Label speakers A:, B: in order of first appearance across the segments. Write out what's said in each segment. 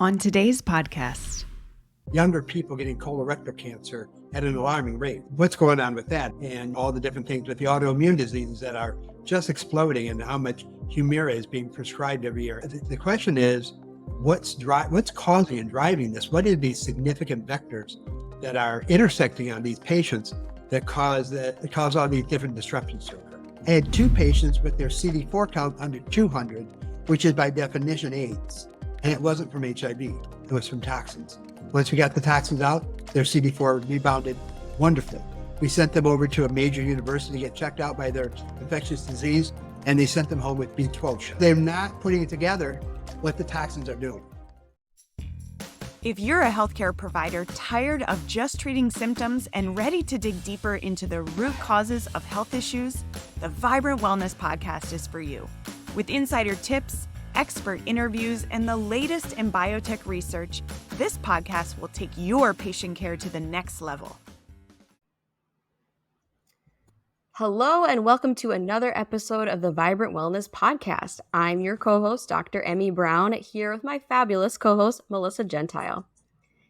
A: On today's podcast,
B: younger people getting colorectal cancer at an alarming rate. What's going on with that? And all the different things with the autoimmune diseases that are just exploding, and how much Humira is being prescribed every year. The question is, what's causing and driving this? What are these significant vectors that are intersecting on these patients that cause all these different disruptions to occur? I had 2 patients with their CD4 count under 200, which is by definition AIDS. And it wasn't from HIV, it was from toxins. Once we got the toxins out, their CD4 rebounded wonderfully. We sent them over to a major university to get checked out by their infectious disease, and they sent them home with B12 shots. They're not putting it together what the toxins are doing.
A: if you're a healthcare provider tired of just treating symptoms and ready to dig deeper into the root causes of health issues, the Vibrant Wellness Podcast is for you. With insider tips, expert interviews, and the latest in biotech research, this podcast will take your patient care to the next level.
C: Hello, and welcome to another episode of the Vibrant Wellness Podcast. I'm your co-host, Dr. Emmy Brown, here with my fabulous co-host, Melissa Gentile.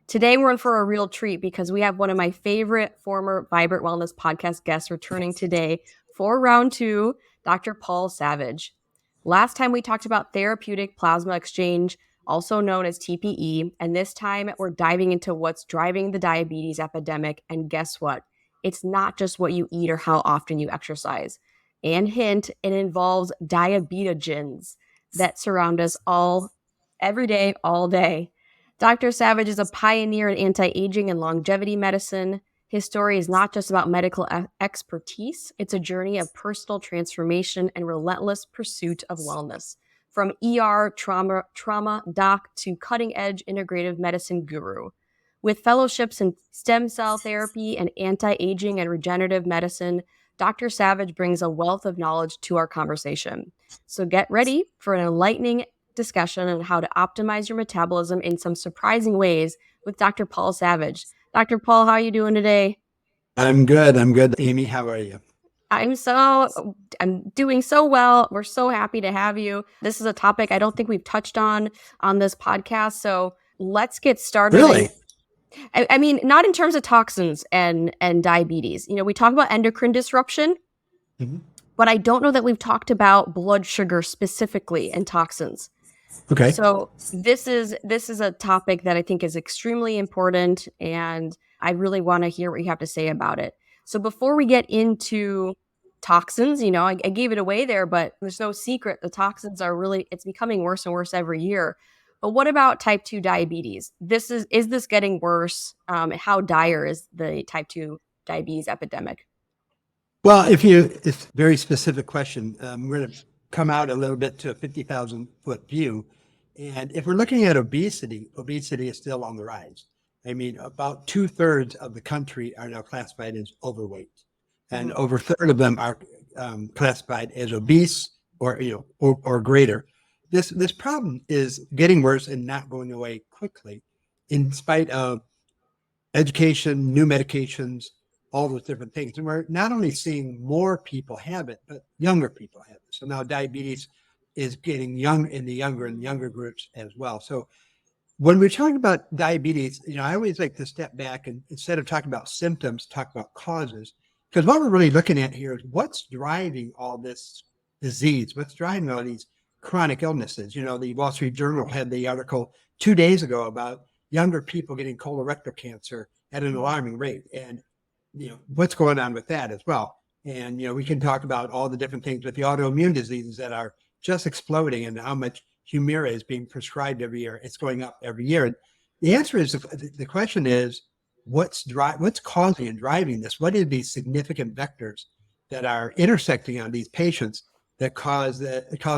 C: Today, we're in for a real treat because we have one of my favorite former Vibrant Wellness Podcast guests returning today for round 2, Dr. Paul Savage. Last time we talked about therapeutic plasma exchange, also known as TPE, and this time we're diving into what's driving the diabetes epidemic, and guess what? It's not just what you eat or how often you exercise. And hint, it involves diabetogens that surround us all, every day, all day. Dr. Savage is a pioneer in anti-aging and longevity medicine. His story is not just about medical expertise, it's a journey of personal transformation and relentless pursuit of wellness. From ER trauma doc to cutting-edge integrative medicine guru. With fellowships in stem cell therapy and anti-aging and regenerative medicine, Dr. Savage brings a wealth of knowledge to our conversation. So get ready for an enlightening discussion on how to optimize your metabolism in some surprising ways with Dr. Paul Savage. Dr. Paul, how are you doing today?
B: I'm good. Amy, how are you?
C: I'm doing so well. We're so happy to have you. This is a topic I don't think we've touched on this podcast. So let's get started.
B: Really?
C: I mean, not in terms of toxins and diabetes. You know, we talk about endocrine disruption, but I don't know that we've talked about blood sugar specifically and toxins.
B: Okay.
C: So this is a topic that I think is extremely important, and I really want to hear what you have to say about it. So before we get into toxins, you know, I gave it away there, but there's no secret. The toxins are it's becoming worse and worse every year. But what about type 2 diabetes? Is this getting worse? How dire is the type 2 diabetes epidemic?
B: Well, it's a very specific question. We're going to come out a little bit to a 50,000-foot view. And if we're looking at obesity is still on the rise. I mean, about 2/3 of the country are now classified as overweight, and over a third of them are classified as obese or greater. This problem is getting worse and not going away quickly, in spite of education, new medications, all those different things. And we're not only seeing more people have it, but younger people have it. So now diabetes is getting in the younger groups as well. So when we're talking about diabetes, you know, I always like to step back and instead of talking about symptoms, talk about causes. Because what we're really looking at here is what's driving all this disease, what's driving all these chronic illnesses. You know, the Wall Street Journal had the article 2 days ago about younger people getting colorectal cancer at an alarming rate. And, you know, what's going on with that as well. And, you know, we can talk about all the different things with the autoimmune diseases that are just exploding and how much Humira is being prescribed every year. It's going up every year. And the answer is, the question is, what's causing and driving this? What are these significant vectors that are intersecting on these patients that cause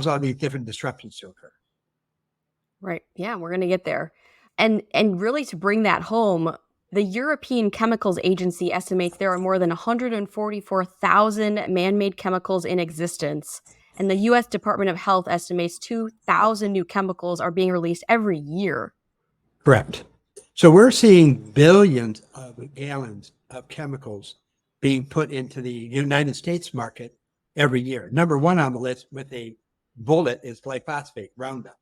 B: all these different disruptions to occur?
C: Right. Yeah, we're going to get there. And really to bring that home, the European Chemicals Agency estimates there are more than 144,000 man-made chemicals in existence. And the U.S. Department of Health estimates 2,000 new chemicals are being released every year.
B: Correct. So we're seeing billions of gallons of chemicals being put into the United States market every year. Number one on the list with a bullet is glyphosate, Roundup.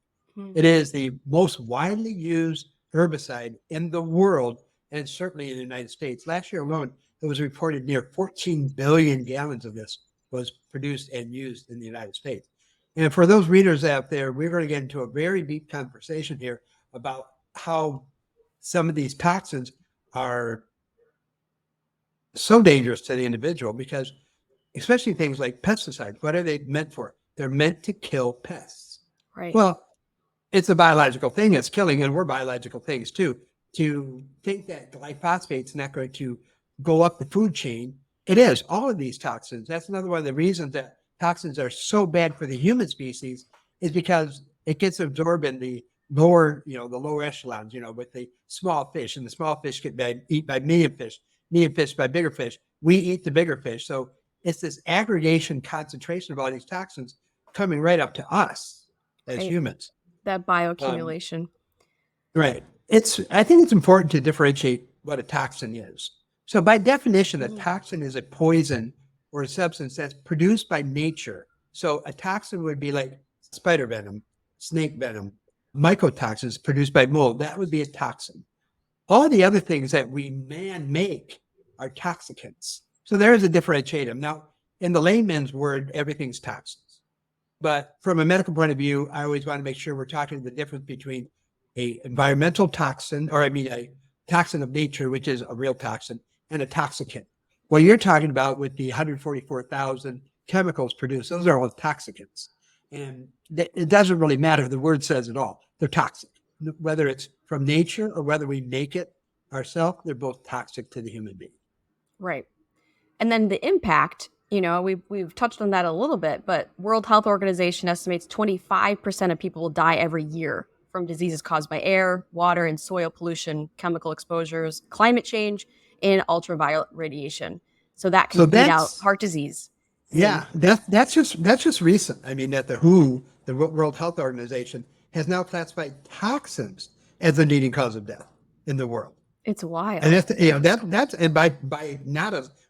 B: It is the most widely used herbicide in the world, and certainly in the United States. Last year alone, it was reported near 14 billion gallons of this was produced and used in the United States. And for those readers out there, we're going to get into a very deep conversation here about how some of these toxins are so dangerous to the individual, because especially things like pesticides, what are they meant for? They're meant to kill pests.
C: Right.
B: Well, it's a biological thing it's killing, and we're biological things too. To think that glyphosate's not going to go up the food chain, it is. All of these toxins, that's another one of the reasons that toxins are so bad for the human species, is because it gets absorbed in the lower, the lower echelons, with the small fish, and the small fish get eaten by medium fish by bigger fish. We eat the bigger fish. So it's this aggregation concentration of all these toxins coming right up to us as humans.
C: That bioaccumulation.
B: Right. I think it's important to differentiate what a toxin is. So by definition, a toxin is a poison or a substance that's produced by nature. So a toxin would be like spider venom, snake venom, mycotoxins produced by mold. That would be a toxin. All the other things that we man make are toxicants. So there is a differentiator. Now, in the layman's word, everything's toxins. But from a medical point of view, I always want to make sure we're talking the difference between a environmental toxin, a toxin of nature, which is a real toxin, and a toxicant. What you're talking about with the 144,000 chemicals produced, those are all toxicants. And it doesn't really matter. The word says it all. They're toxic. Whether it's from nature or whether we make it ourselves, they're both toxic to the human being.
C: Right. And then the impact, we've touched on that a little bit, but World Health Organization estimates 25% of people will die every year from diseases caused by air, water, and soil pollution, chemical exposures, climate change, and ultraviolet radiation. So that can beat out heart disease.
B: Yeah, that's just recent. I mean, that the WHO, the World Health Organization, has now classified toxins as the leading cause of death in the world.
C: It's wild.
B: And that's and by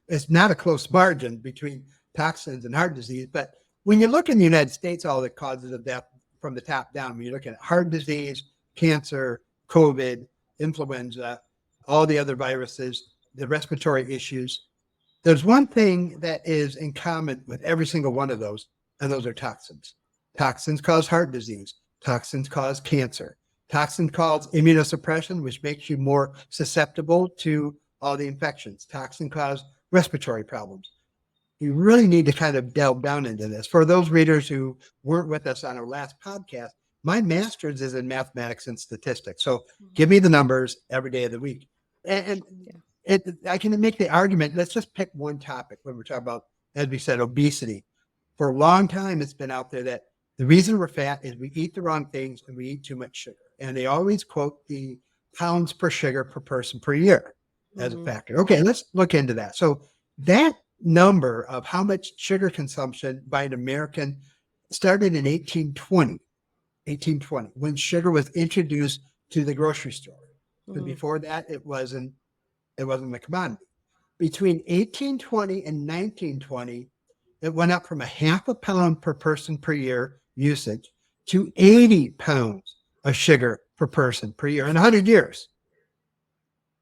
B: it's not a close margin between toxins and heart disease. But when you look in the United States, all the causes of death from the top down, when you look at heart disease, cancer, COVID, influenza, all the other viruses, the respiratory issues, there's one thing that is in common with every single one of those, and those are toxins. Toxins cause heart disease. Toxins cause cancer. Toxins cause immunosuppression, which makes you more susceptible to all the infections. Toxins cause respiratory problems. You really need to kind of delve down into this. For those readers who weren't with us on our last podcast, my master's is in mathematics and statistics. So give me the numbers every day of the week. And I can make the argument, let's just pick one topic when we're talking about, as we said, obesity. For a long time, it's been out there that the reason we're fat is we eat the wrong things and we eat too much sugar. And they always quote the pounds per sugar per person per year as a factor. Okay, let's look into that. So that number of how much sugar consumption by an American started in 1820, when sugar was introduced to the grocery store. But before that, it wasn't a commodity. Between 1820 and 1920, it went up from a half a pound per person per year usage to 80 pounds of sugar per person per year in 100 years.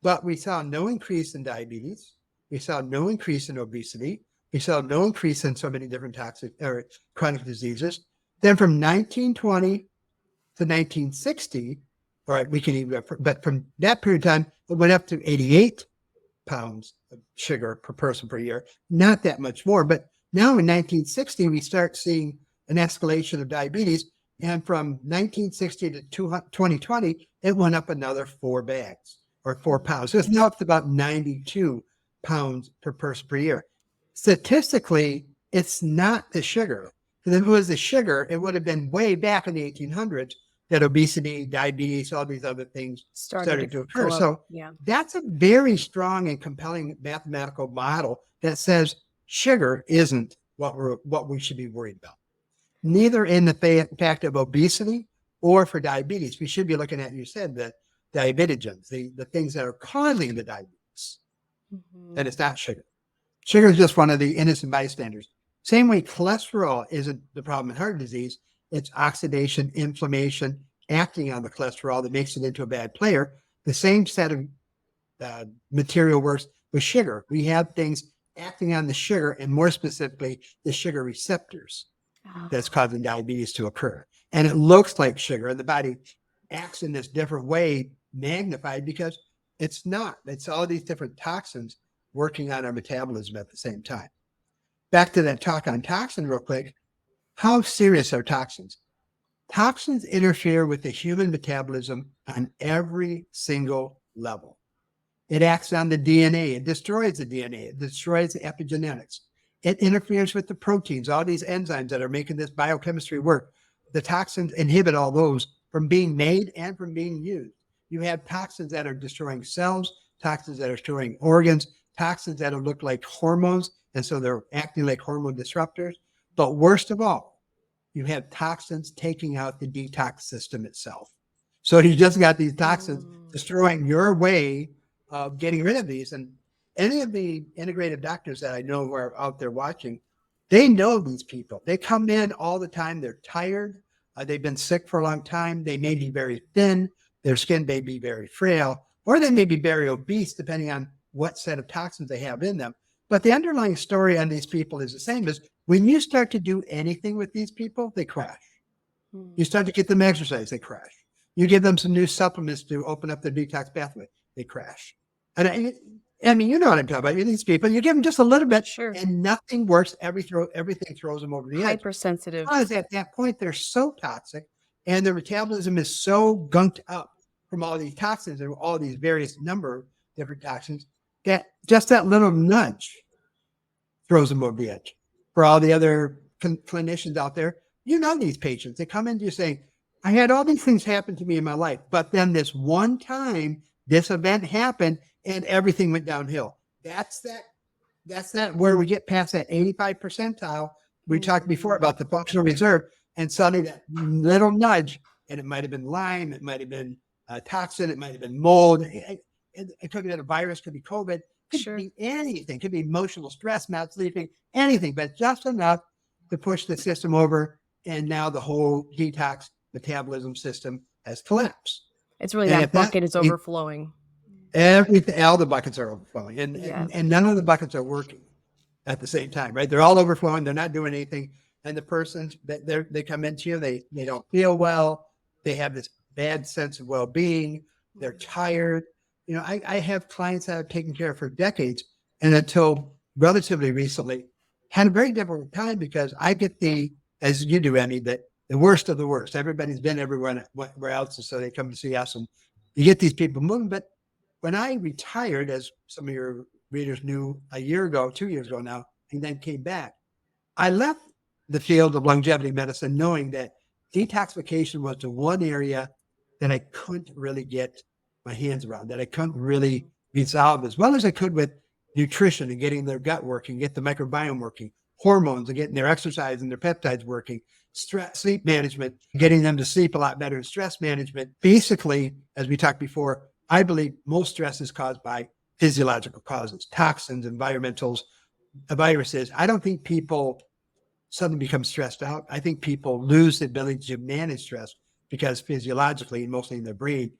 B: But we saw no increase in diabetes. We saw no increase in obesity. We saw no increase in so many different toxic or chronic diseases. Then from 1920 to 1960, all right, we can even, but from that period of time, it went up to 88 pounds of sugar per person per year. Not that much more, but now in 1960, we start seeing an escalation of diabetes. And from 1960 to 2020, it went up another 4 bags or 4 pounds. So it's now up to about 92 pounds per person per year. Statistically, it's not the sugar. Because if it was the sugar, it would have been way back in the 1800s that obesity, diabetes, all these other things started to occur. So that's a very strong and compelling mathematical model that says sugar isn't what we should be worried about. Neither in the fact of obesity or for diabetes. We should be looking at, you said, the diabetogens, the things that are causing the diabetes. And it's not sugar. Sugar is just one of the innocent bystanders. Same way cholesterol isn't the problem in heart disease. It's oxidation, inflammation, acting on the cholesterol that makes it into a bad player. The same set of material works with sugar. We have things acting on the sugar, and more specifically, the sugar receptors that's causing diabetes to occur. And it looks like sugar, and the body acts in this different way, magnified, because it's not. It's all these different toxins working on our metabolism at the same time. Back to that talk on toxin real quick. How serious are toxins? Toxins interfere with the human metabolism on every single level. It acts on the DNA. It destroys the DNA. It destroys the epigenetics. It interferes with the proteins, all these enzymes that are making this biochemistry work. The toxins inhibit all those from being made and from being used. You have toxins that are destroying cells, toxins that are destroying organs, toxins that look like hormones, and so they're acting like hormone disruptors. But worst of all, you have toxins taking out the detox system itself. So you just got these toxins destroying your way of getting rid of these. And any of the integrative doctors that I know who are out there watching, they know these people. They come in all the time. They're tired. They've been sick for a long time. They may be very thin. Their skin may be very frail, or they may be very obese, depending on what set of toxins they have in them. But the underlying story on these people is the same as when you start to do anything with these people, they crash. You start to get them exercise, they crash. You give them some new supplements to open up their detox pathway, they crash. And I mean, you know what I'm talking about. These people, you give them just a little bit, and nothing works. Everything throws them over the edge.
C: Hypersensitive.
B: Because at that point, they're so toxic, and their metabolism is so gunked up from all these toxins and all these various number of different toxins that just that little nudge throws them over the edge. For all the other clinicians out there, you know these patients. They come in to you saying, I had all these things happen to me in my life, but then this one time, this event happened and everything went downhill. That's that where we get past that 85 percentile. We talked before about the functional reserve, and suddenly that little nudge, and it might have been Lyme, it might have been a toxin, it might have been mold. It could be a virus, could be COVID, could be anything, could be emotional stress, not sleeping, anything, but just enough to push the system over. And now the whole detox metabolism system has collapsed.
C: It's really that bucket is overflowing.
B: All the buckets are overflowing, and none of the buckets are working at the same time, right? They're all overflowing. They're not doing anything. And the person that they come into you, they don't feel well. They have this bad sense of well-being. They're tired. You know, I have clients that I've taken care of for decades, and until relatively recently, had a very difficult time because I get as you do, Emmy, that the worst of the worst. Everybody's been everywhere else, and so they come to see us, and you get these people moving. But when I retired, as some of your readers knew, 2 years ago now, and then came back, I left the field of longevity medicine knowing that detoxification was the one area that I couldn't really get my hands around, that I couldn't really resolve as well as I could with nutrition and getting their gut working, get the microbiome working, hormones and getting their exercise and their peptides working, sleep management, getting them to sleep a lot better, and stress management. Basically, as we talked before, I believe most stress is caused by physiological causes, toxins, environmentals, viruses. I don't think people suddenly become stressed out. I think people lose the ability to manage stress because physiologically, and mostly in their brain,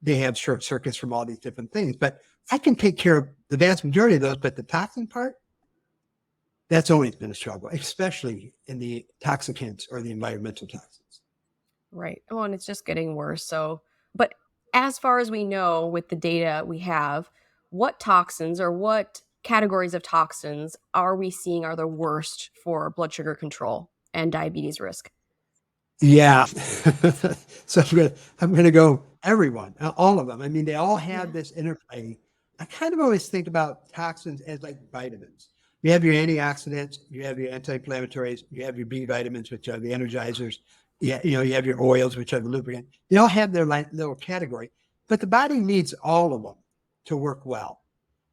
B: they have short circuits from all these different things. But I can take care of the vast majority of those, but the toxin part, that's always been a struggle, especially in the toxicants or the environmental toxins.
C: Right. Well, and it's just getting worse. So, but as far as we know with the data we have, what toxins or what categories of toxins are we seeing are the worst for blood sugar control and diabetes risk?
B: Yeah. So I'm gonna go everyone, all of them. I mean, they all have this interplay. I kind of always think about toxins as like vitamins. You have your antioxidants, you have your anti-inflammatories, you have your B vitamins, which are the energizers. Yeah, you have your oils, which are the lubricant. They all have their little category, but the body needs all of them to work well.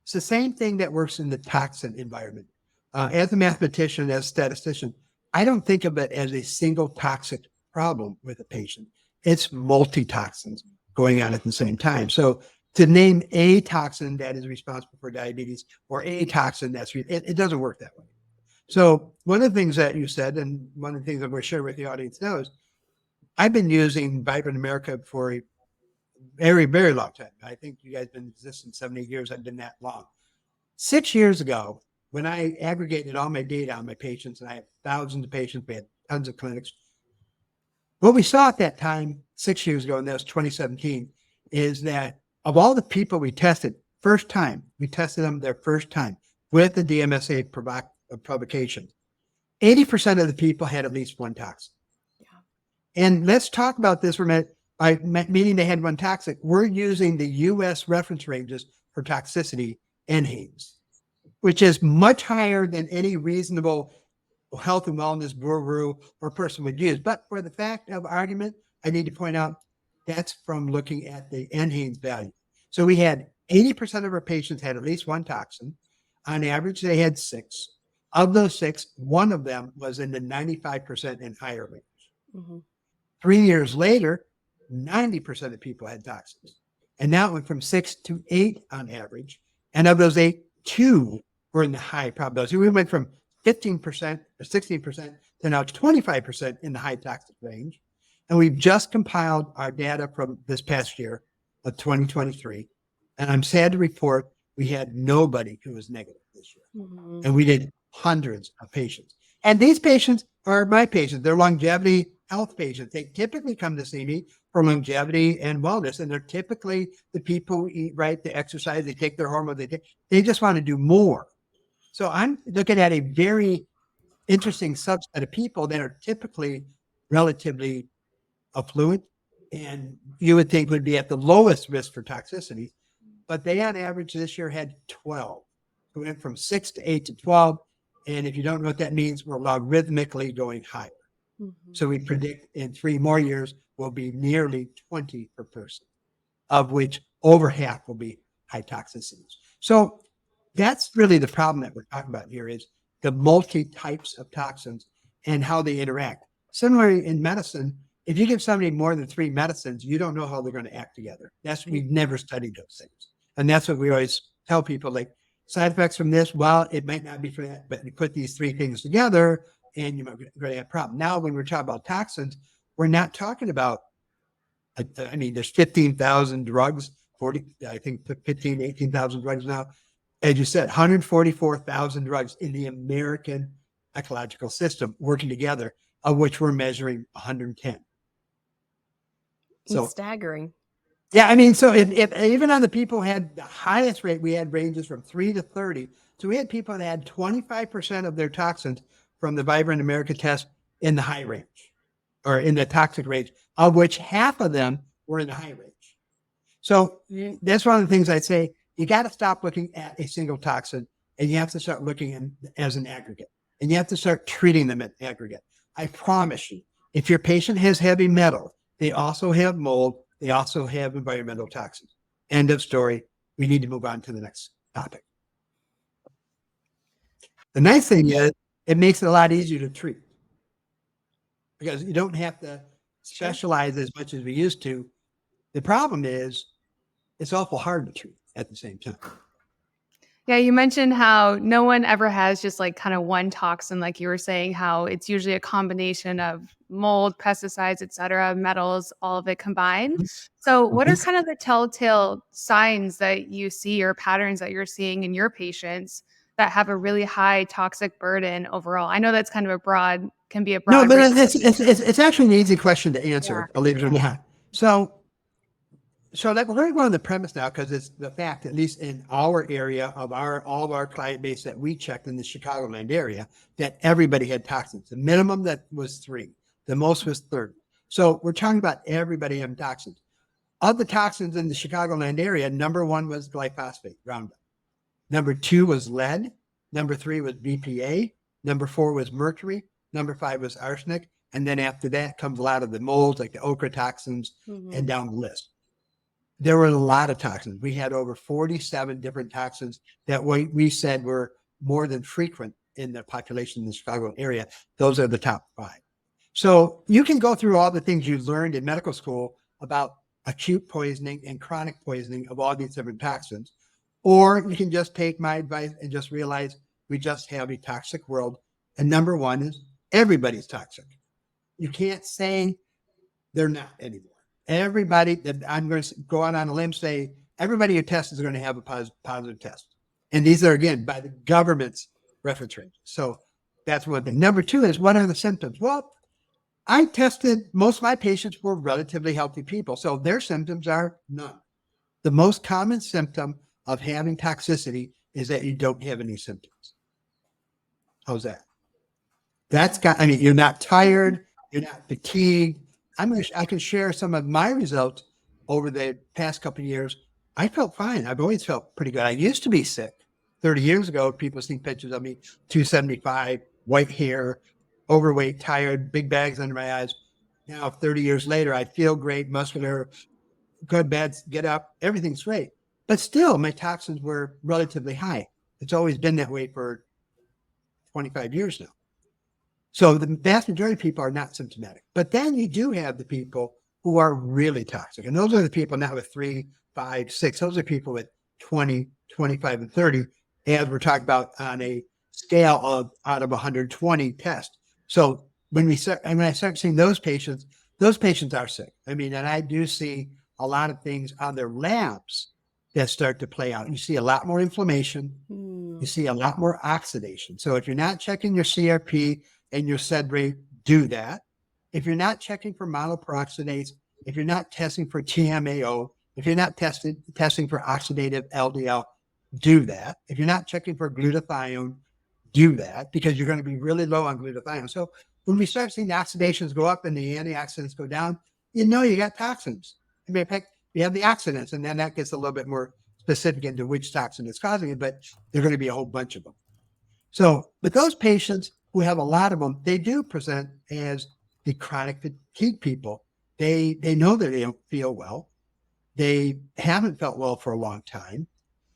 B: It's the same thing that works in the toxin environment. As a mathematician, as a statistician, I don't think of it as a single toxic problem with a patient. It's multi-toxins going on at the same time. So to name a toxin that is responsible for diabetes or a toxin it doesn't work that way. So one of the things that you said, and one of the things I'm going to share with the audience now is I've been using Vibrant America for a very, very long time. I think you guys have been in existence 70 years. I've been that long. 6 years ago, when I aggregated all my data on my patients, and I have thousands of patients, we had tons of clinics. What we saw at that time, 6 years ago, and that was 2017, is that of all the people we tested, we tested them their first time with the DMSA provocation. 80% of the people had at least one toxin. Yeah. And let's talk about this for a minute. By meaning they had one toxic, we're using the US reference ranges for toxicity and NHANES, which is much higher than any reasonable health and wellness guru or person would use. But for the fact of argument, I need to point out that's from looking at the NHANES value. So we had 80% of our patients had at least one toxin. On average, they had 6. Of those 6, one of them was in the 95% and higher range. Mm-hmm. 3 years later, 90% of people had toxins. And now it went from 6 to 8 on average. And of those 8, 2 were in the high probability. We went from 15% or 16% to now 25% in the high toxic range. And we've just compiled our data from this past year of 2023. And I'm sad to report we had nobody who was negative this year. Mm-hmm. And we did hundreds of patients. And these patients are my patients. They're longevity health patients. They typically come to see me for longevity and wellness. And they're typically the people who eat right, they exercise, they take their hormones, they just want to do more. So I'm looking at a very interesting subset of people that are typically relatively affluent and you would think would be at the lowest risk for toxicity. But they on average this year had 12. We went from 6 to 8 to 12. And if you don't know what that means, we're logarithmically going higher. Mm-hmm. So we predict in 3 more years will be nearly 20 per person, of which over half will be high toxicities. So that's really the problem that we're talking about here is the multi-types of toxins and how they interact. Similarly, in medicine, if you give somebody more than 3 medicines, you don't know how they're going to act together. We've never studied those things. And that's what we always tell people, like, side effects from this, well, it might not be for that, but you put these 3 things together and you're going to have a problem. Now, when we're talking about toxins, we're not talking about, there's 15,000 drugs, 18,000 drugs now. As you said, 144,000 drugs in the American ecological system working together, of which we're measuring 110. So
C: it's staggering.
B: Yeah, so if even on the people who had the highest rate, we had ranges from 3 to 30. So we had people that had 25% of their toxins from the Vibrant America test in the high range or in the toxic range, of which half of them were in the high range. So that's one of the things I'd say. You got to stop looking at a single toxin and you have to start looking as an aggregate and you have to start treating them as aggregate. I promise you, if your patient has heavy metal, they also have mold, they also have environmental toxins. End of story. We need to move on to the next topic. The nice thing is it makes it a lot easier to treat because you don't have to specialize as much as we used to. The problem is it's awful hard to treat at the same time.
D: Yeah, you mentioned how no one ever has just like kind of one toxin, like you were saying, how it's usually a combination of mold, pesticides, et cetera, metals, all of it combined. So what are kind of the telltale signs that you see or patterns that you're seeing in your patients that have a really high toxic burden overall? I know that's kind of can be a broad.
B: No, but it's actually an easy question to answer, believe it or not. So we're going to go on the premise now because it's the fact, at least in our area of all of our client base that we checked in the Chicagoland area, that everybody had toxins. The minimum that was 3, the most was 30. So we're talking about everybody having toxins. Of the toxins in the Chicagoland area, number 1 was glyphosate, Roundup. Number 2 was lead. Number 3 was BPA. Number 4 was mercury. Number 5 was arsenic. And then after that comes a lot of the molds like the ochre toxins and down the list. There were a lot of toxins. We had over 47 different toxins that we said were more than frequent in the population in the Chicago area. Those are the top 5. So you can go through all the things you learned in medical school about acute poisoning and chronic poisoning of all these different toxins, or you can just take my advice and just realize we just have a toxic world. And number 1 is everybody's toxic. You can't say They're not anymore. Everybody that I'm going to go out on a limb, say everybody who tests is going to have a positive test. And these are, again, by the government's reference range. So that's one thing. Number two is, what are the symptoms? Well, I tested, most of my patients were relatively healthy people. So their symptoms are none. The most common symptom of having toxicity is that you don't have any symptoms. How's that? You're not tired, you're not fatigued. I can share some of my results over the past couple of years. I felt fine. I've always felt pretty good. I used to be sick 30 years ago. People see pictures of me, 275, white hair, overweight, tired, big bags under my eyes. Now, 30 years later, I feel great, muscular, good, bad, get up, everything's great. But still, my toxins were relatively high. It's always been that way for 25 years now. So the vast majority of people are not symptomatic. But then you do have the people who are really toxic. And those are the people now with 3, 5, 6. Those are people with 20, 25, and 30, as we're talking about on a scale of out of 120 tests. So when I start seeing those patients are sick. I mean, and I do see a lot of things on their labs that start to play out. You see a lot more inflammation. You see a lot more oxidation. So if you're not checking your CRP and your SED rate, do that. If you're not checking for monoperoxidase, if you're not testing for TMAO, if you're not testing for oxidative LDL, do that. If you're not checking for glutathione, do that, because you're going to be really low on glutathione. So when we start seeing the oxidations go up and the antioxidants go down, you know you got toxins. In fact, you have the oxidants, and then that gets a little bit more specific into which toxin is causing it, but there are going to be a whole bunch of them. So with those patients who have a lot of them, they do present as the chronic fatigue people. They know that they don't feel well. They haven't felt well for a long time.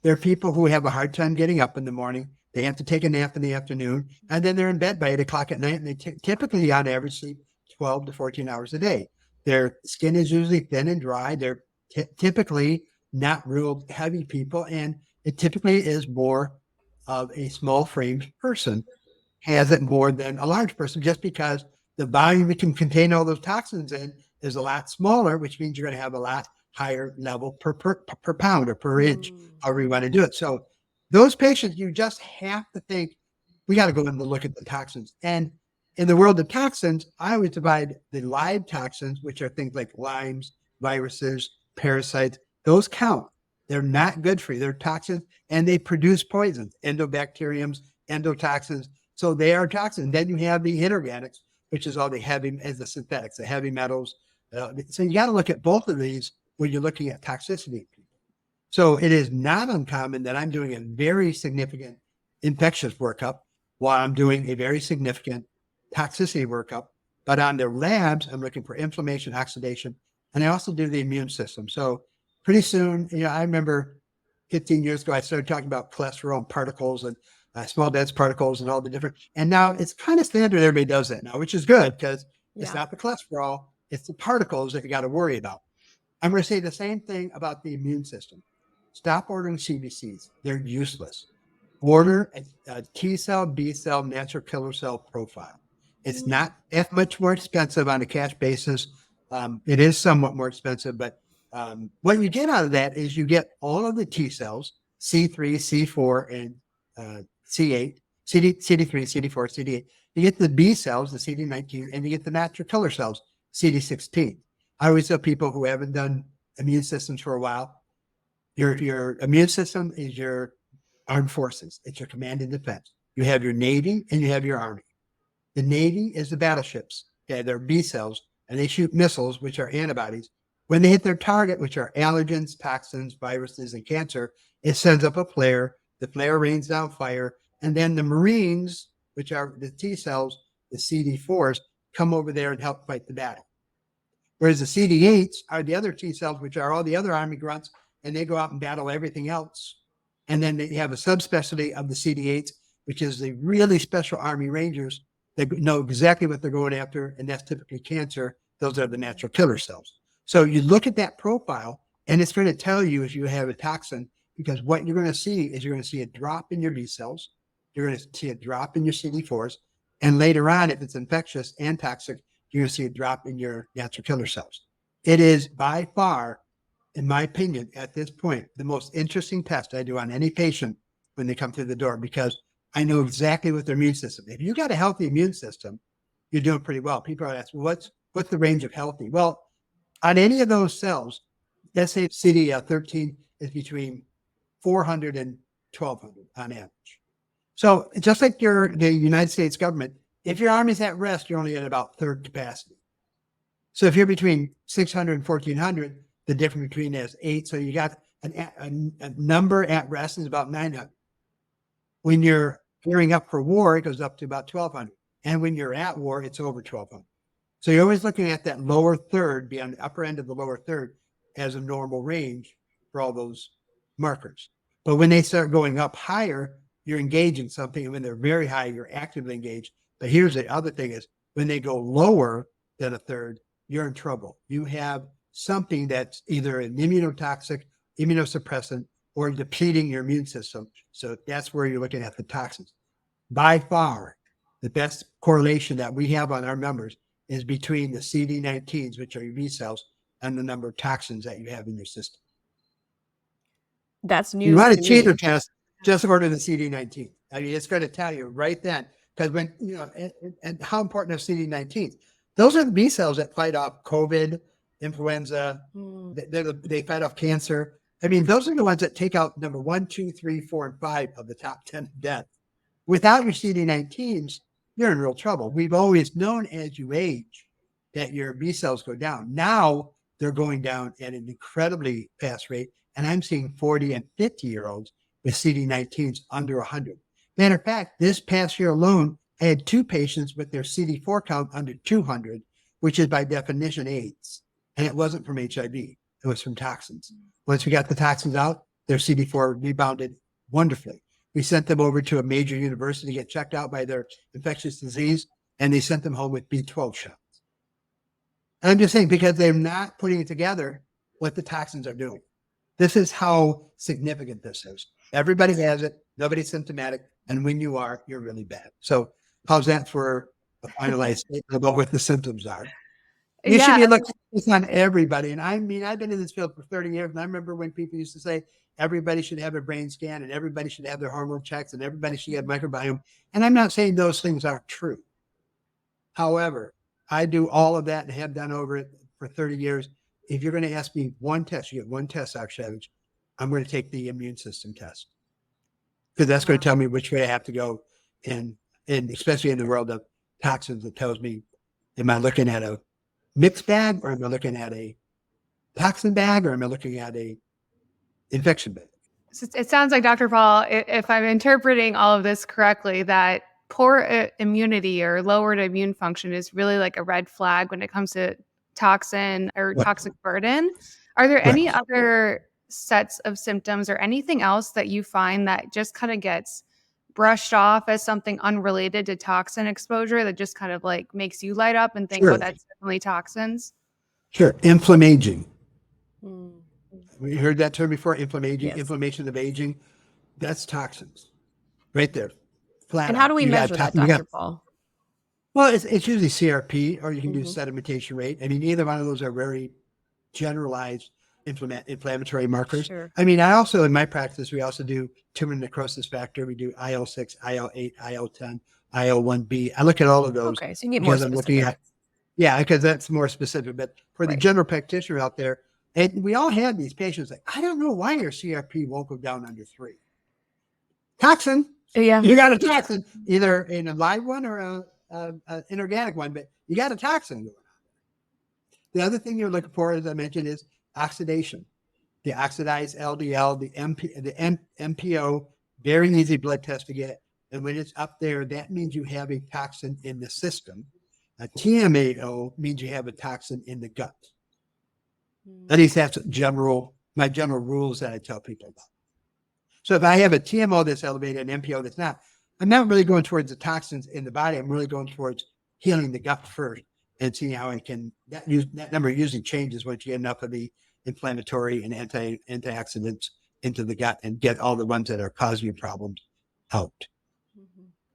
B: They're people who have a hard time getting up in the morning. They have to take a nap in the afternoon, and then they're in bed by 8 o'clock at night, and they typically, on average, sleep 12 to 14 hours a day. Their skin is usually thin and dry. They're typically not real heavy people, and it typically is more of a small framed person has it more than a large person, just because the volume it can contain all those toxins in is a lot smaller, which means you're going to have a lot higher level per pound or per inch, however you want to do it. So those patients, you just have to think, we got to go in and look at the toxins. And in the world of toxins, I always divide the live toxins, which are things like limes, viruses, parasites. Those count. They're not good for you. They're toxins, and they produce poisons, endobacteriums, endotoxins. So they are toxins. Then you have the inorganics, which is all the heavy, as the synthetics, the heavy metals. So you got to look at both of these when you're looking at toxicity. So it is not uncommon that I'm doing a very significant infectious workup while I'm doing a very significant toxicity workup. But on their labs, I'm looking for inflammation, oxidation, and I also do the immune system. So pretty soon, I remember 15 years ago, I started talking about cholesterol and particles and small dense particles and all the different, and now it's kind of standard. Everybody does that now, which is good, because it's not the cholesterol, it's the particles that you got to worry about. I'm going to say the same thing about the immune system. Stop ordering CBCs. They're useless. Order a T cell, B cell, natural killer cell profile. It's not that much more expensive on a cash basis. It is somewhat more expensive, but what you get out of that is you get all of the T cells, C3, C4, and C8, CD3, CD4, CD8. You get the B cells, the CD19, and you get the natural killer cells, CD16. I always tell people who haven't done immune systems for a while, your immune system is your armed forces. It's your command and defense. You have your Navy and you have your Army. The Navy is the battleships. Okay, they're B cells, and they shoot missiles, which are antibodies. When they hit their target, which are allergens, toxins, viruses, and cancer, it sends up a flare. The flare rains down fire. And then the Marines, which are the T cells, the CD4s, come over there and help fight the battle. Whereas the CD8s are the other T cells, which are all the other Army grunts, and they go out and battle everything else. And then they have a subspecialty of the CD8s, which is the really special Army Rangers that know exactly what they're going after, and that's typically cancer. Those are the natural killer cells. So you look at that profile, and it's going to tell you if you have a toxin, because what you're going to see is you're going to see a drop in your B cells. You're going to see a drop in your CD4s. And later on, if it's infectious and toxic, you're going to see a drop in your natural killer cells. It is by far, in my opinion, at this point, the most interesting test I do on any patient when they come through the door, because I know exactly what their immune system. If you got a healthy immune system, you're doing pretty well. People are asking, what's the range of healthy? Well, on any of those cells, let's say CD13 is between 400 and 1200 on average. So just like the United States government, if your army's at rest, you're only at about third capacity. So if you're between 600 and 1400, the difference between is 8. So you got a number at rest is about 900. When you're gearing up for war, it goes up to about 1200. And when you're at war, it's over 1200. So you're always looking at that lower third, be on the upper end of the lower third as a normal range for all those markers. But when they start going up higher, you're engaging something. And when they're very high, you're actively engaged. But here's the other thing is when they go lower than a third, you're in trouble. You have something that's either an immunotoxic, immunosuppressant, or depleting your immune system. So that's where you're looking at the toxins. By far, the best correlation that we have on our numbers is between the CD19s, which are your B cells, and the number of toxins that you have in your system.
C: That's news.
B: You want to cheat or test, just order the CD19. I mean, it's going to tell you right then, because when, and how important are CD19s? Those are the B cells that fight off COVID, influenza, they fight off cancer. I mean, those are the ones that take out number 1, 2, 3, 4, and 5 of the top 10 deaths. Without your CD19s, you're in real trouble. We've always known as you age that your B cells go down. Now they're going down at an incredibly fast rate. And I'm seeing 40 and 50-year-olds with CD19s under 100. Matter of fact, this past year alone, I had 2 patients with their CD4 count under 200, which is by definition AIDS. And it wasn't from HIV. It was from toxins. Once we got the toxins out, their CD4 rebounded wonderfully. We sent them over to a major university to get checked out by their infectious disease, and they sent them home with B12 shots. And I'm just saying, because they're not putting it together what the toxins are doing. This is how significant this is. Everybody has it. Nobody's symptomatic. And when you are, you're really bad. So how's that for a finalized statement about what the symptoms are? You should be looking on everybody. And I mean, I've been in this field for 30 years. And I remember when people used to say, everybody should have a brain scan and everybody should have their hormone checks and everybody should have microbiome. And I'm not saying those things aren't true. However, I do all of that and have done over it for 30 years. If you're going to ask me one test, you get one test, actually, I'm going to take the immune system test. Because that's going to tell me which way I have to go. And especially in the world of toxins, it tells me, am I looking at a mixed bag, or am I looking at a toxin bag, or am I looking at a infection bag?
D: It sounds like, Dr. Paul, if I'm interpreting all of this correctly, that poor immunity or lowered immune function is really like a red flag when it comes to toxin or toxic burden. Are there any other sets of symptoms or anything else that you find that just kind of gets brushed off as something unrelated to toxin exposure that just kind of like makes you light up and think, oh, that's definitely toxins?
B: Sure. Inflammaging. We heard that term before, inflammaging, inflammation of aging. That's toxins right there. Flat
C: and how
B: out.
C: do we measure that, Dr. Paul?
B: Well, it's usually CRP, or you can do sedimentation rate. I mean, either one of those are very generalized inflammatory markers.
C: Sure.
B: I mean, I also, in my practice, we also do tumor necrosis factor. We do IL-6, IL-8, IL-10, IL-1B. I look at all of those.
C: Okay, so you can get more specific.
B: Because that's more specific. But for the general practitioner out there, and we all have these patients like, I don't know why your CRP won't go down under 3. Toxin.
C: Yeah.
B: You got a toxin, either in a live one or an inorganic one, but you got a toxin going on. The other thing you're looking for, as I mentioned, is oxidation. The oxidized LDL, the MPO, very easy blood test to get. And when it's up there, that means you have a toxin in the system. A TMAO means you have a toxin in the gut. At least that's my general rules that I tell people about. So if I have a TMO that's elevated and MPO that's not, I'm not really going towards the toxins in the body. I'm really going towards healing the gut first and seeing how I can, that number usually changes once you get enough of the inflammatory and antioxidants into the gut and get all the ones that are causing you problems out.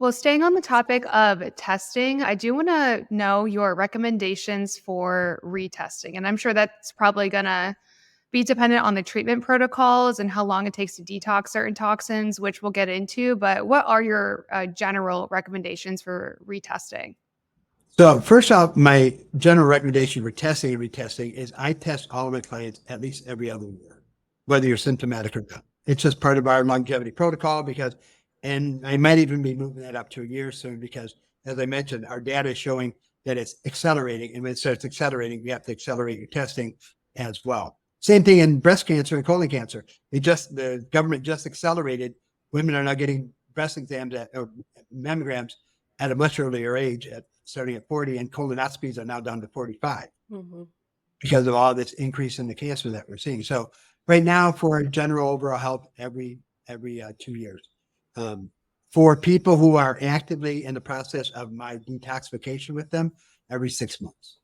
D: Well, staying on the topic of testing, I do want to know your recommendations for retesting. And I'm sure that's probably going to be dependent on the treatment protocols and how long it takes to detox certain toxins, which we'll get into. But what are your general recommendations for retesting?
B: So first off, my general recommendation for testing and retesting is I test all of my clients at least every other year, whether you're symptomatic or not. It's just part of our longevity protocol and I might even be moving that up to a year soon because, as I mentioned, our data is showing that it's accelerating. And when it starts accelerating, we have to accelerate your testing as well. Same thing in breast cancer and colon cancer. The government just accelerated. Women are now getting breast exams or mammograms at a much earlier age, starting at 40, and colonoscopies are now down to 45 because of all this increase in the cancer that we're seeing. So right now, for general overall health, every 2 years. For people who are actively in the process of my detoxification with them, every 6 months.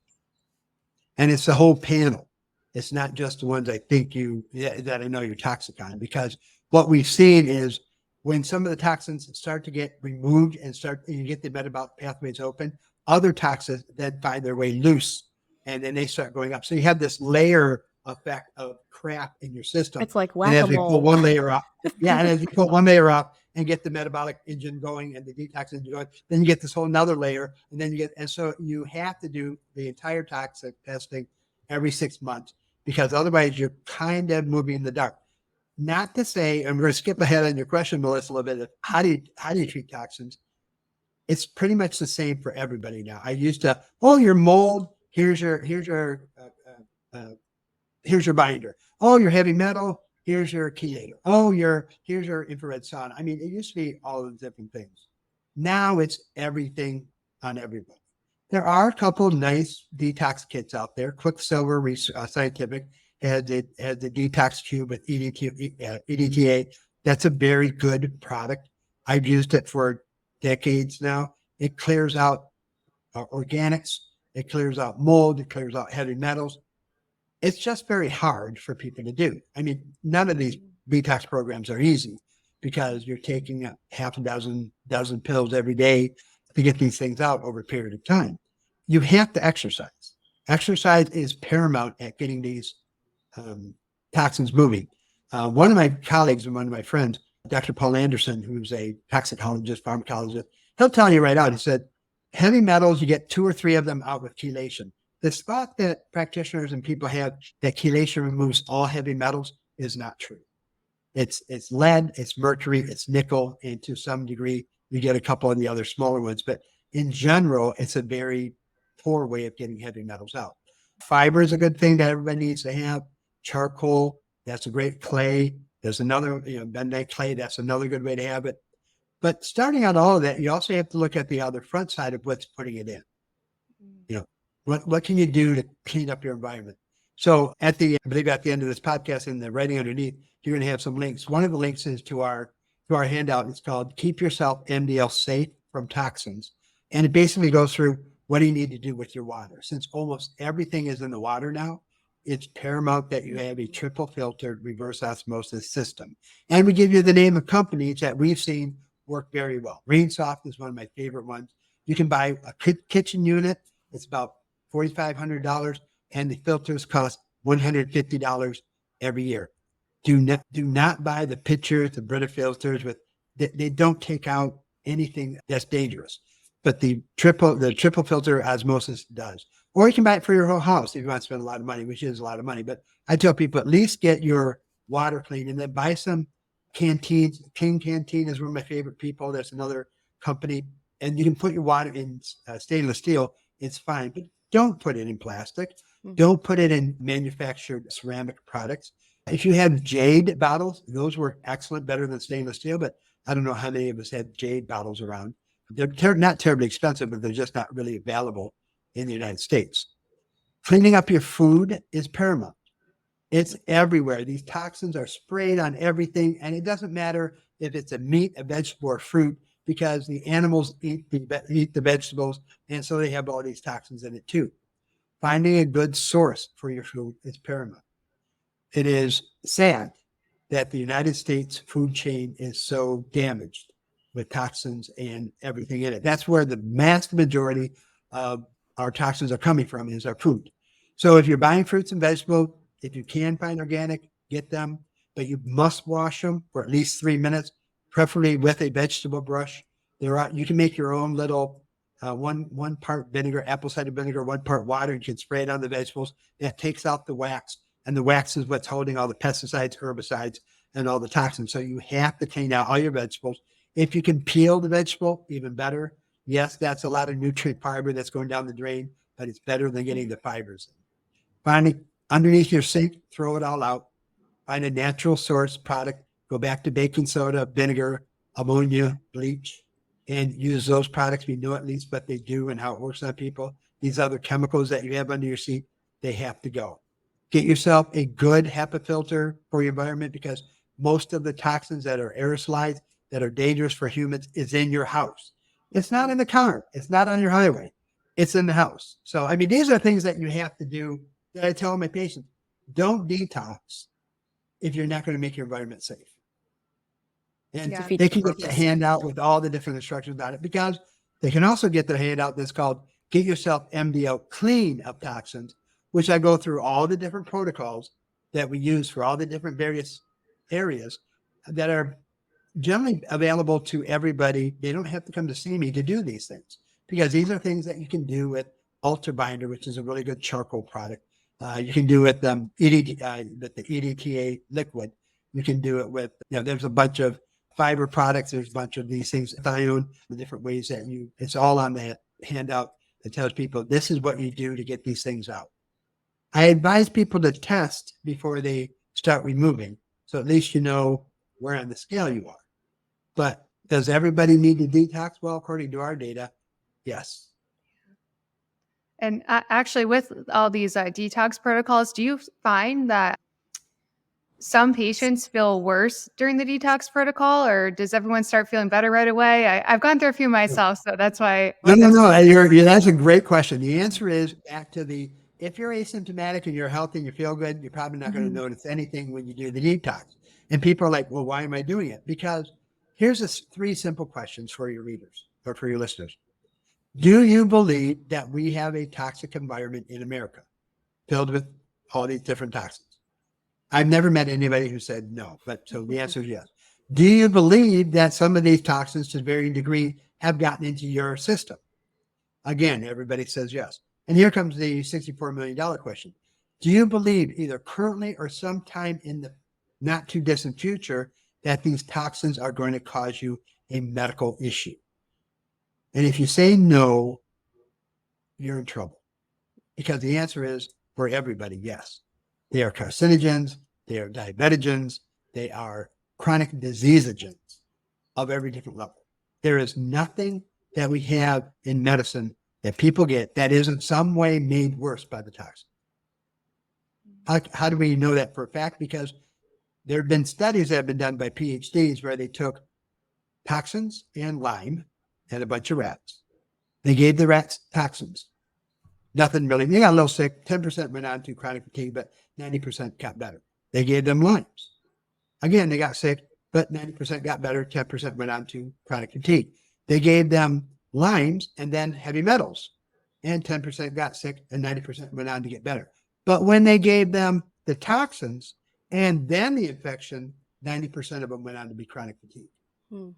B: And it's the whole panel. It's not just the ones that I know you're toxic on, because what we've seen is when some of the toxins start to get removed and you get the metabolic pathways open, other toxins then find their way loose and then they start going up. So you have this layer effect of crap in your system.
C: It's like
B: And as we pull
C: whack-a-mole.
B: one layer up, and as you pull one layer up and get the metabolic engine going and the detox engine going, then you get this whole another layer, and so you have to do the entire toxic testing every 6 months, because otherwise you're kind of moving in the dark. Not to say, and we're going to skip ahead on your question, Melissa, a little bit. How do you treat toxins? It's pretty much the same for everybody now. I used to, your mold. Here's your binder. Oh, your heavy metal. Here's your chelator. Oh, here's your infrared sauna. I mean, it used to be all of the different things. Now it's everything on everybody. There are a couple nice detox kits out there. Quicksilver Scientific has the detox cube with EDTA. That's a very good product. I've used it for decades now. It clears out organics. It clears out mold. It clears out heavy metals. It's just very hard for people to do. I mean, none of these detox programs are easy because you're taking half a dozen pills every day to get these things out over a period of time. You have to exercise. Exercise is paramount at getting these toxins moving. One of my colleagues and one of my friends, Dr. Paul Anderson, who's a toxicologist, pharmacologist, he'll tell you right out, he said, heavy metals, you get 2 or 3 of them out with chelation. The spot that practitioners and people have that chelation removes all heavy metals is not true. It's lead, it's mercury, it's nickel, and to some degree, you get a couple of the other smaller ones. But in general, it's a very poor way of getting heavy metals out. Fiber is a good thing that everybody needs to have. Charcoal, that's a great clay. There's another, bentonite clay, that's another good way to have it. But starting out all of that, you also have to look at the other front side of what's putting it in. What can you do to clean up your environment? So I believe at the end of this podcast, in the writing underneath, you're going to have some links. One of the links is to our handout. It's called Keep Yourself MDL Safe from Toxins. And it basically goes through what do you need to do with your water. Since almost everything is in the water now, it's paramount that you have a triple filtered reverse osmosis system. And we give you the name of companies that we've seen work very well. RainSoft is one of my favorite ones. You can buy a kitchen unit. It's about $4,500, and the filters cost $150 every year. Do not buy the pitchers, the Brita filters they don't take out anything that's dangerous. But the triple filter osmosis does. Or you can buy it for your whole house if you want to spend a lot of money, which is a lot of money. But I tell people at least get your water clean and then buy some canteens. King Canteen is one of my favorite people. That's another company. And you can put your water in stainless steel. It's fine. But don't put it in plastic. Don't put it in manufactured ceramic products. If you have jade bottles, those work excellent, better than stainless steel. But I don't know how many of us have jade bottles around. They're not terribly expensive, but they're just not really available in the United States. Cleaning up your food is paramount. It's everywhere. These toxins are sprayed on everything, and it doesn't matter if it's a meat, a vegetable, or fruit, because the animals eat the vegetables, and so they have all these toxins in it too. Finding a good source for your food is paramount. It is sad that the United States food chain is so damaged. with toxins and everything in it. That's where the vast majority of our toxins are coming from, is our food. So if you're buying fruits and vegetables, if you can find organic, get them, but you must wash them for at least 3 minutes, preferably with a vegetable brush. You can make your own little one part vinegar, apple cider vinegar, 1 part water. You can spray it on the vegetables. That takes out the wax, and the wax is what's holding all the pesticides, herbicides, and all the toxins. So you have to clean out all your vegetables. If you can peel the vegetable, even better. Yes, that's a lot of nutrient fiber that's going down the drain, but it's better than getting the fibers in. Finally, underneath your sink, throw it all out. Find a natural source product. Go back to baking soda, vinegar, ammonia, bleach, and use those products. We know at least what they do and how it works on people. These other chemicals that you have under your sink, they have to go. Get yourself a good HEPA filter for your environment, because most of the toxins that are aerosolized, that are dangerous for humans, is in your house. It's not in the car. It's not on your highway. It's in the house. So, I mean, these are things that you have to do that I tell my patients. Don't detox if you're not going to make your environment safe. And
D: Yeah.
B: they can get the handout with all the different instructions on it, because they can also get the handout that's called Get Yourself MDL Clean of Toxins, which I go through all the different protocols that we use for all the different various areas that are generally available to everybody. They don't have to come to see me to do these things, because these are things that you can do with Ultra Binder, which is a really good charcoal product. You can do it with the EDTA liquid. You can do it with, there's a bunch of fiber products. There's a bunch of these things, thione, the different ways that it's all on that handout that tells people this is what you do to get these things out. I advise people to test before they start removing. So at least you know where on the scale you are. But does everybody need to detox? Well, according to our data, yes.
D: And actually, with all these detox protocols, do you find that some patients feel worse during the detox protocol, or does everyone start feeling better right away? I've gone through a few myself, so that's why.
B: No. That's a great question. The answer is back to if you're asymptomatic and you're healthy and you feel good, you're probably not going to notice anything when you do the detox. And people are like, well, why am I doing it? Because here's 3 simple questions for your readers or for your listeners. Do you believe that we have a toxic environment in America filled with all these different toxins? I've never met anybody who said no, but so the answer is yes. Do you believe that some of these toxins, to varying degree, have gotten into your system? Again, everybody says yes. And here comes the $64 million question. Do you believe either currently or sometime in the not too distant future that these toxins are going to cause you a medical issue? And if you say no, you're in trouble, because the answer is for everybody, yes. They are carcinogens, they are diabetogens, they are chronic diseasogens of every different level. There is nothing that we have in medicine that people get that is in some way made worse by the toxin. How do we know that for a fact? Because there have been studies that have been done by PhDs where they took toxins and lime and a bunch of rats. They gave the rats toxins. Nothing really. They got a little sick. 10% went on to chronic fatigue, but 90% got better. They gave them limes. Again, they got sick, but 90% got better. 10% went on to chronic fatigue. They gave them limes and then heavy metals, and 10% got sick and 90% went on to get better. But when they gave them the toxins and then the infection, 90% of them went on to be chronic fatigue.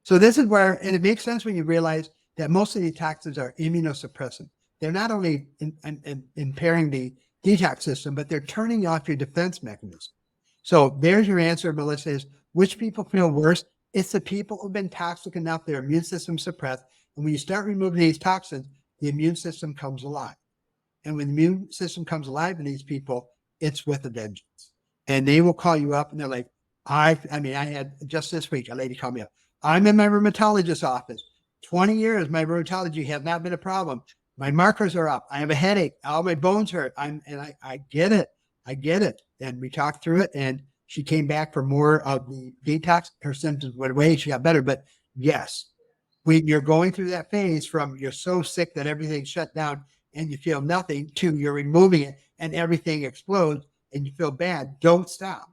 B: So this is where, and it makes sense when you realize that most of these toxins are immunosuppressant. They're not only impairing the detox system, but they're turning off your defense mechanism. So there's your answer, Melissa, is which people feel worse? It's the people who've been toxic enough, their immune system suppressed. And when you start removing these toxins, the immune system comes alive. And when the immune system comes alive in these people, it's with a vengeance. And they will call you up and they're like, I had just this week, a lady called me up. I'm in my rheumatologist's office. 20 years, my rheumatology has not been a problem. My markers are up. I have a headache. All my bones hurt. I get it. I get it. And we talked through it, and she came back for more of the detox. Her symptoms went away. She got better. But yes, when you're going through that phase from you're so sick that everything's shut down and you feel nothing to you're removing it and everything explodes and you feel bad, don't stop.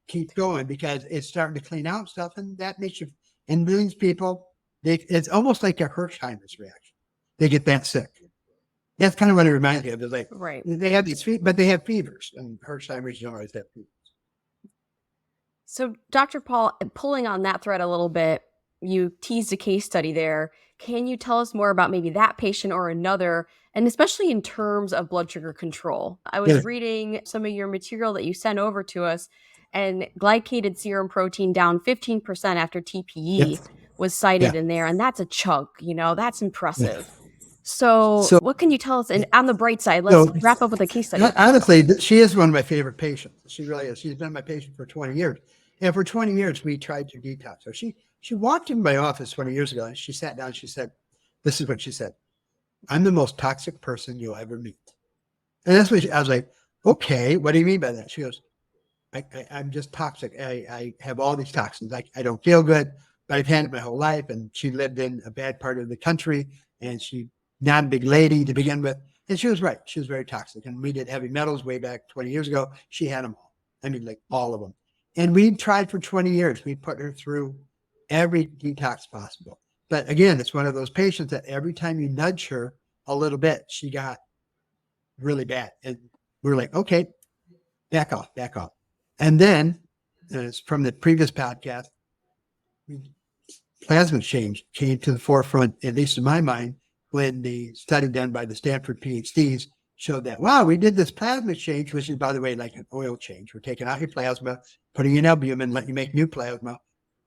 B: Keep going, because it's starting to clean out stuff, and that makes you, And these people, it's almost like a Hersheimer's reaction. They get that sick. That's kind of what it reminds me of. It's like,
C: Right.
B: they have these but they have fevers, and Hersheimer's don't always have fevers.
C: So, Dr. Paul, pulling on that thread a little bit, you teased a case study there. Can you tell us more about maybe that patient or another, and especially in terms of blood sugar control? I was
B: Yeah.
C: reading some of your material that you sent over to us, and glycated serum protein down 15% after TPE
B: Yep.
C: was cited
B: Yeah.
C: in there, and that's a chunk, that's
B: Yeah.
C: impressive. So,
B: So,
C: what can you tell us? And on the bright side, let's
B: so
C: wrap up with a case study.
B: honestly, she is one of my favorite patients. She really is. She's been my patient for 20 years. And for 20 years, we tried to detox. So she walked in my office 20 years ago, and she sat down. She said, this is what she said: "I'm the most toxic person you'll ever meet." And that's what I was like, okay, what do you mean by that? She goes, I'm just toxic. I have all these toxins. I don't feel good, but I've had it my whole life. And she lived in a bad part of the country, and she not a big lady to begin with. And she was right. She was very toxic. And we did heavy metals way back 20 years ago. She had them all. I mean, like all of them. And we tried for 20 years. We put her through every detox possible. But again, it's one of those patients that every time you nudge her a little bit, she got really bad. And we were like, okay, back off. And then, it's from the previous podcast, plasma change came to the forefront, at least in my mind, when the study done by the Stanford PhDs showed that, wow, we did this plasma change, which is, by the way, like an oil change. We're taking out your plasma, putting in albumin, letting you make new plasma,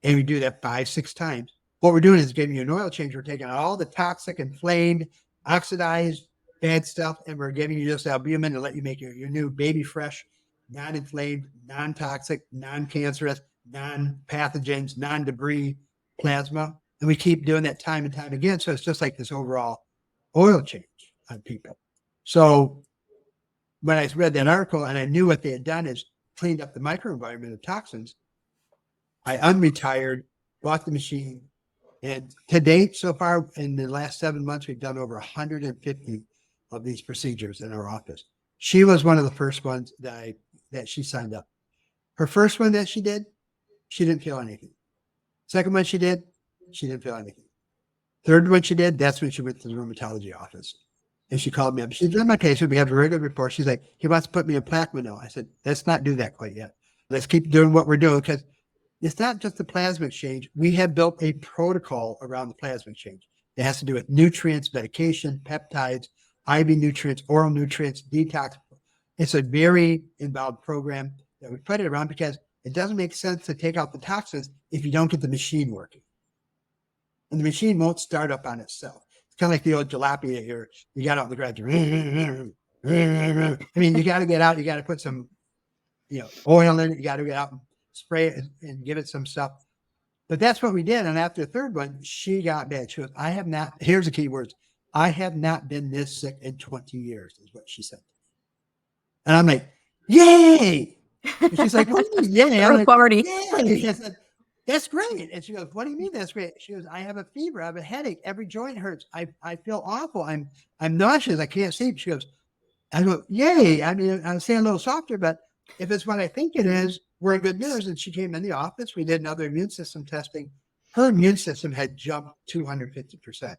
B: and we do that 5-6 times. What we're doing is giving you an oil change. We're taking out all the toxic, inflamed, oxidized, bad stuff, and we're giving you just albumin to let you make your new baby fresh, non-inflamed, non-toxic, non-cancerous, non-pathogens, non-debris plasma. And we keep doing that time and time again. So it's just like this overall oil change on people. So when I read that article and I knew what they had done is cleaned up the microenvironment of toxins, I unretired, bought the machine. And to date, so far in the last 7 months, we've done over 150 of these procedures in our office. She was one of the first ones that she signed up. Her first one that she did, she didn't feel anything. Second one she did, she didn't feel anything. Third one she did, that's when she went to the rheumatology office. And she called me up. She's in my patient. We have a regular report. She's like, he wants to put me in Plaquenil. I said, let's not do that quite yet. Let's keep doing what we're doing, because it's not just the plasma exchange. We have built a protocol around the plasma exchange. It has to do with nutrients, medication, peptides, IV nutrients, oral nutrients, detox. It's a very involved program that we put it around because it doesn't make sense to take out the toxins if you don't get the machine working. And the machine won't start up on itself. It's kind of like the old jalopy that you got out in the garage. I mean, you got to get out. You got to put some, oil in it. You got to get out and spray it and give it some stuff. But that's what we did. And after the third one, she got bad. She goes, here's the key words: I have not been this sick in 20 years, is what she said. And I'm like, yay! And she's like, what do you mean, yay? I'm like, yay! I said, that's great. And she goes, what do you mean that's great? She goes, I have a fever. I have a headache. Every joint hurts. I feel awful. I'm nauseous. I can't sleep. She goes, I go, yay. I mean, I'm saying a little softer, but if it's what I think it is, we're in good news. And she came in the office. We did another immune system testing. Her immune system had jumped 250%.
C: And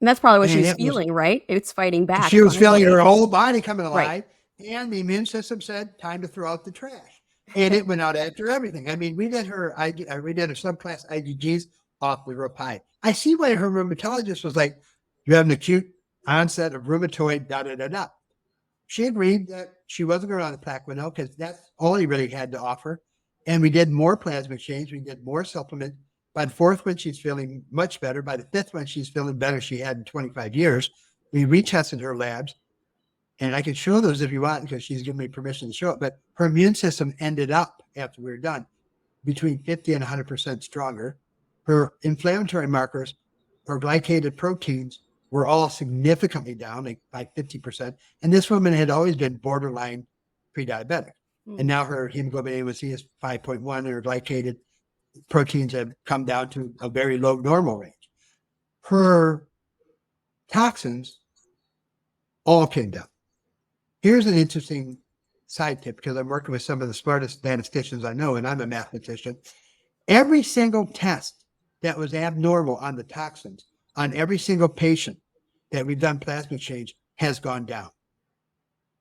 C: that's probably what she was feeling, right? It's fighting back.
B: She was feeling her whole body coming alive.
C: Right.
B: And the immune system said, time to throw out the trash. And it went out after everything. I mean, we did her subclass IgGs off the real high. I see why her rheumatologist was like, you have an acute onset of rheumatoid, da-da-da-da. She agreed that she wasn't going on the Plaquenil because that's all he really had to offer. And we did more plasma exchange. We did more supplement. By the fourth one, she's feeling much better. By the fifth one, she's feeling better she had in 25 years. We retested her labs. And I can show those if you want, because she's given me permission to show it. But her immune system ended up, after we were done, between 50 and 100% stronger. Her inflammatory markers, her glycated proteins, were all significantly down, like by 50%. And this woman had always been borderline pre-diabetic. And now her hemoglobin A1C is 5.1, and her glycated proteins have come down to a very low normal range. Her toxins all came down. Here's an interesting side tip, because I'm working with some of the smartest statisticians I know, and I'm a mathematician. Every single test that was abnormal on the toxins on every single patient that we've done plasma exchange has gone down.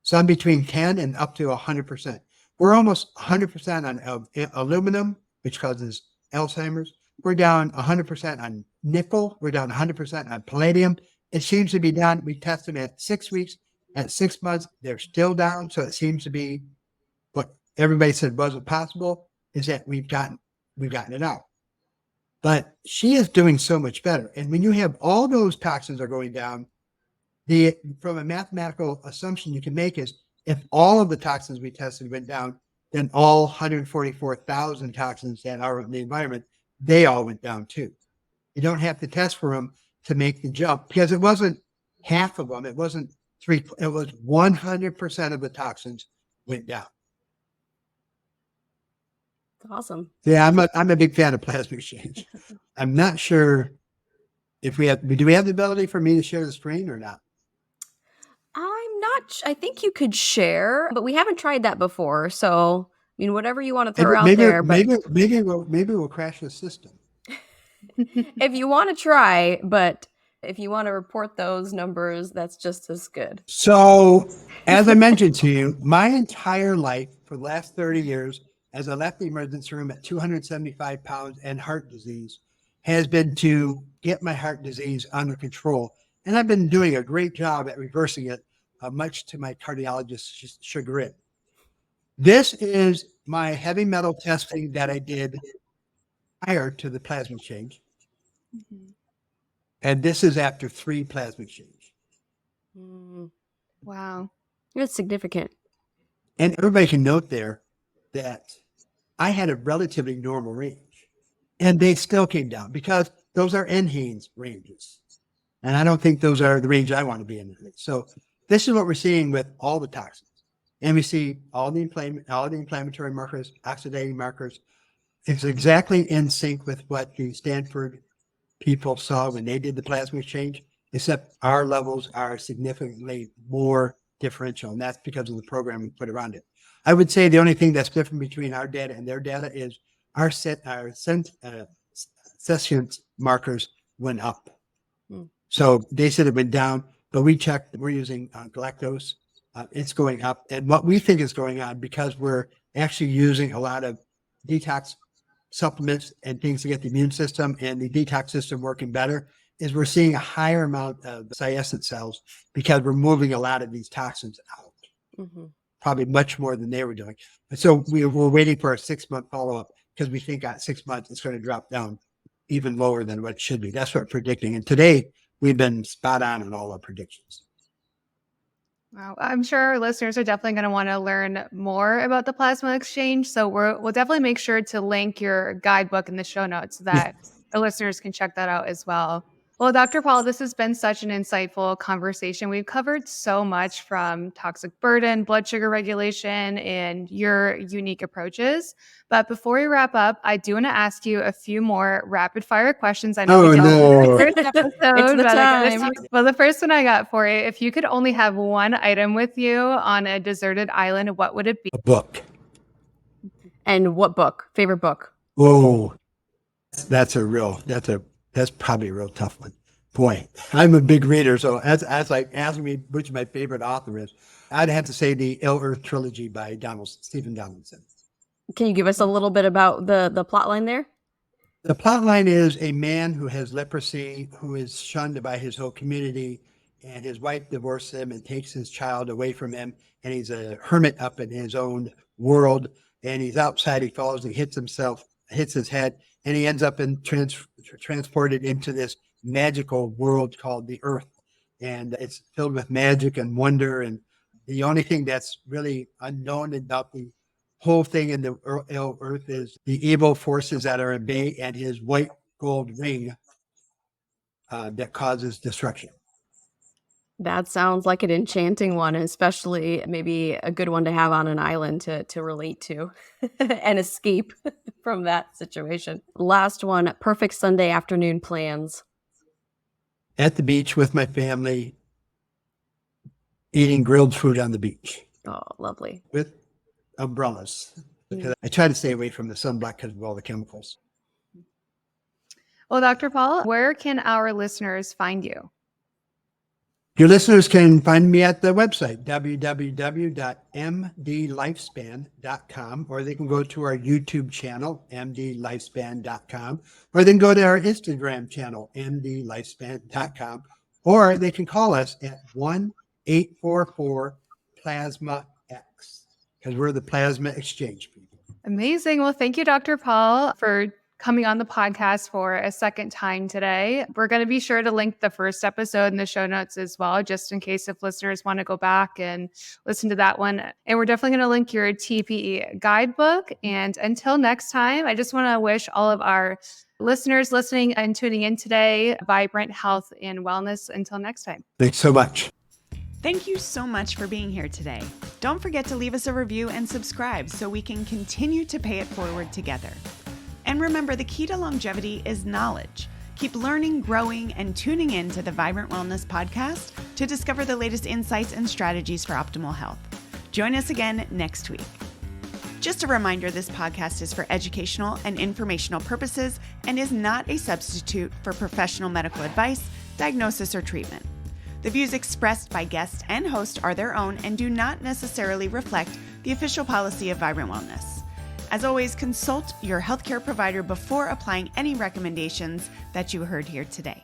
B: Some between 10 and up to 100%. We're almost 100% on aluminum, which causes Alzheimer's. We're down 100% on nickel. We're down 100% on palladium. It seems to be down. We test them at 6 weeks. At 6 months, they're still down. So it seems to be what everybody said wasn't possible is that we've gotten it out. But she is doing so much better. And when you have all those toxins are going down, from a mathematical assumption you can make is if all of the toxins we tested went down, then all 144,000 toxins that are in the environment, they all went down too. You don't have to test for them to make the jump because it wasn't half of them. It wasn't three. It was 100% of the toxins went down.
C: That's awesome.
B: Yeah, I'm a big fan of plasma exchange. I'm not sure if do we have the ability for me to share the screen or not?
C: I think you could share, but we haven't tried that before. So, I mean, whatever you want to throw out there. But
B: maybe we'll crash the system.
C: if you want to try, but if you want to report those numbers, that's just as good.
B: So, as I mentioned to you, my entire life for the last 30 years, as I left the emergency room at 275 pounds and heart disease, has been to get my heart disease under control. And I've been doing a great job at reversing it, much to my cardiologist's chagrin. This is my heavy metal testing that I did prior to the plasma exchange.
C: Mm-hmm.
B: And this is after 3 plasma exchange.
D: Wow.
C: It's significant.
B: And everybody can note there that I had a relatively normal range. And they still came down because those are NHANES ranges. And I don't think those are the range I want to be in. So this is what we're seeing with all the toxins. And we see all the inflammatory markers, oxidating markers. It's exactly in sync with what the Stanford people saw when they did the plasma exchange, except our levels are significantly more differential. And that's because of the program we put around it. I would say the only thing that's different between our data and their data is our session markers went up. So they said it went down, but we checked, we're using galactose. It's going up. And what we think is going on, because we're actually using a lot of detox supplements and things to get the immune system and the detox system working better, is we're seeing a higher amount of senescent cells because we're moving a lot of these toxins out. Mm-hmm. Probably much more than they were doing. And so we're waiting for a 6-month follow-up because we think at 6 months it's going to drop down even lower than what it should be. That's what we're predicting. And today we've been spot on all our predictions.
D: Wow. I'm sure our listeners are definitely going to want to learn more about the plasma exchange. So we'll definitely make sure to link your guidebook in the show notes so that the listeners can check that out as well. Well, Dr. Paul, this has been such an insightful conversation. We've covered so much from toxic burden, blood sugar regulation, and your unique approaches. But before we wrap up, I do want to ask you a few more rapid fire questions. I know we did the first episode.
C: It's the time.
D: Well, the first one I got for you, if you could only have one item with you on a deserted island, what would it be?
B: A book.
C: And what book? Favorite book?
B: Oh, that's probably a real tough one. Boy, I'm a big reader, so as like asking me which my favorite author is, I'd have to say the Ill Earth trilogy by Stephen Donaldson.
C: Can you give us a little bit about the plot line there?
B: The plot line is a man who has leprosy, who is shunned by his whole community, and his wife divorces him and takes his child away from him, and he's a hermit up in his own world, and he's outside, he falls, he hits his head, and he ends up transported into this magical world called the Earth. And it's filled with magic and wonder. And the only thing that's really unknown about the whole thing in the Earth is the evil forces that are at bay and his white gold ring that causes destruction.
C: That sounds like an enchanting one, especially maybe a good one to have on an island to relate to and escape from that situation. Last one, perfect Sunday afternoon plans.
B: At the beach with my family, eating grilled food on the beach.
C: Oh, lovely.
B: With umbrellas. Because I try to stay away from the sunblock because of all the chemicals.
D: Well, Dr. Paul, where can our listeners find you?
B: Your listeners can find me at the website, www.mdlifespan.com, or they can go to our YouTube channel, mdlifespan.com, or they can go to our Instagram channel, mdlifespan.com, or they can call us at 1-844-PLASMA-X, because we're the plasma exchange people.
D: Amazing. Well, thank you, Dr. Paul, for coming on the podcast for a second time today. We're going to be sure to link the first episode in the show notes as well, just in case if listeners want to go back and listen to that one. And we're definitely going to link your TPE guidebook. And until next time, I just want to wish all of our listeners listening and tuning in today vibrant health and wellness. Until next time.
B: Thanks so much.
A: Thank you so much for being here today. Don't forget to leave us a review and subscribe so we can continue to pay it forward together. And remember, the key to longevity is knowledge. Keep learning, growing, and tuning in to the Vibrant Wellness podcast to discover the latest insights and strategies for optimal health. Join us again next week. Just a reminder, this podcast is for educational and informational purposes and is not a substitute for professional medical advice, diagnosis, or treatment. The views expressed by guest and host are their own and do not necessarily reflect the official policy of Vibrant Wellness. As always, consult your healthcare provider before applying any recommendations that you heard here today.